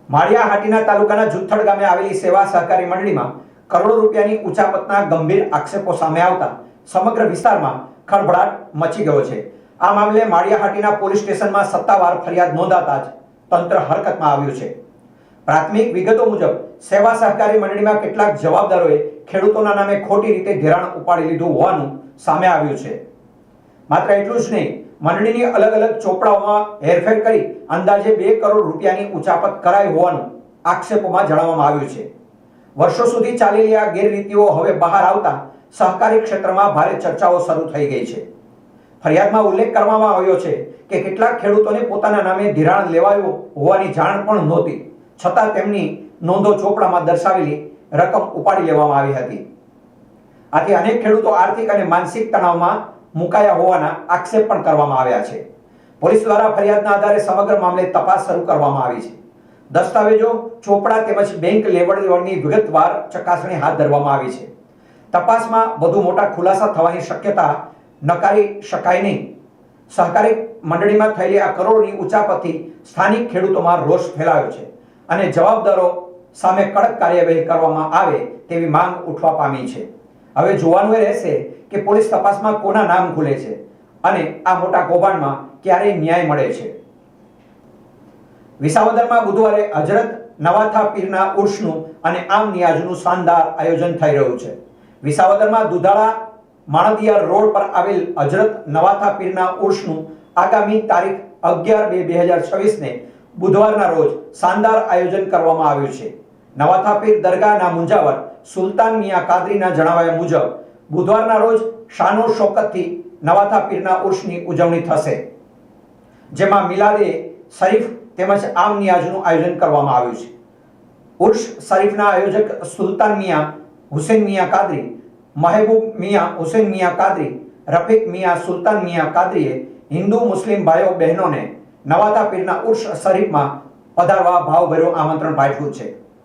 માળિયા હાટીના તાલુકાના જુથ્થડ ગામે આવેલી સેવા સહકારી મંડળીમાં કરોડો રૂપિયાની ઉચાપતના ગંભીર આક્ષેપો સામે આવતા સમગ્ર વિસ્તારમાં ખળભળાટ મચી ગયો છે। આ મામલે માળિયા હાટીના પોલીસ સ્ટેશનમાં સત્તાવાર ફરિયાદ નોંધાતા જ તંત્ર હરકતમાં આવ્યું છે। પ્રાથમિક વિગતો મુજબ સેવા સહકારી મંડળીમાં કેટલાક જવાબદારોએ ખેડૂતોના નામે ખોટી રીતે ધિરાણ ઉપાડી લીધું હોવાનું સામે આવ્યું છે। માત્ર એટલું જ નહીં, મંડળીની અલગ અલગ ચોપડાઓમાં હેરફેર કરી અંદાજે 2 કરોડ રૂપિયાની ઉચાપત કરાઈ હોવાનું આક્ષેપોમાં જણાવવામાં આવ્યું છે। વર્ષો સુધી ચાલેલી આ ગેરરીતિઓ હવે બહાર આવતા સહકારી ક્ષેત્રમાં ભારે ચર્ચાઓ શરૂ થઈ ગઈ છે। ફરિયાદમાં ઉલ્લેખ કરવામાં આવ્યો છે કે કેટલાક ખેડૂતોને પોતાના નામે ધિરાણ લેવાયું હોવાની જાણ પણ નહોતી, છતાં તેમની નોંધો ચોપડામાં દર્શાવેલી રકમ ઉપાડી લેવામાં આવી હતી। આથી અનેક ખેડૂતો આર્થિક અને માનસિક તણાવમાં મુકાયા હોવાના આક્ષેપ પણ કરવામાં આવ્યા છે। પોલીસ દ્વારા ફરિયાદના આધારે સમગ્ર મામલે તપાસ શરૂ કરવામાં આવી છે। દસ્તાવેજો, ચોપડા તેમજ બેંક લેવડદેવડની વિગતવાર ચકાસણી હાથ ધરવામાં આવી છે। તપાસમાં વધુ મોટા ખુલાસા થવાની શક્યતા નકારી શકાય નહીં। સહકારી મંડળીમાં થયેલી આ કરોડોની ઉચાપતથી સ્થાનિક ખેડૂતોમાં રોષ ફેલાયો છે અને જવાબદારો સામે કડક કાર્યવાહી કરવામાં આવે તેવી માંગ ઉઠવા પામી છે। હવે જોવાનું એ રહેશે કે પોલીસ તપાસમાં કોના નામ ખુલે છે અને આ મોટા કૌભાંડમાં ક્યારે ન્યાય મળે છે। વિસાવદરમાં બુધવારે હજરત નવાથા પીરના ઉર્સનું અને આમ નિયાઝનું શાનદાર આયોજન થઈ રહ્યું છે। વિસાવદરમાં દુધાળા માણદિયા રોડ પર આવેલ હજરત નવાથા પીરના ઉર્સનું આગામી તારીખ 11/2/2026 ને બુધવારના રોજ શાનદાર આયોજન કરવામાં આવ્યું છે। નવાથા પીર દરગાહના મુંજાવર સુલતાન મિયા કાદરીના જણાવ્યા મુજબ બુધવારના રોજ શાનો શોકતથી નવાથા પીરના ઉર્સની ઉજવણી થશે, જેમાં મિલાદે શરીફ તેમજ આમ નિયાઝનું આયોજન કરવામાં આવ્યું છે। ઉર્સ શરીફના આયોજક સુલતાન મિયા હુસૈન મિયા કાદરી, મહેબૂબ મિયા હુસૈન મિયા કાદરી, રફીક મિયા સુલતાન મિયા કાદરીએ હિન્દુ મુસ્લિમ ભાઈઓ બહેનોને નવાથા પીરના ઉર્સ શરીફમાં પધારવા ભાવભર્યું આમંત્રણ પાઠવ્યું છે।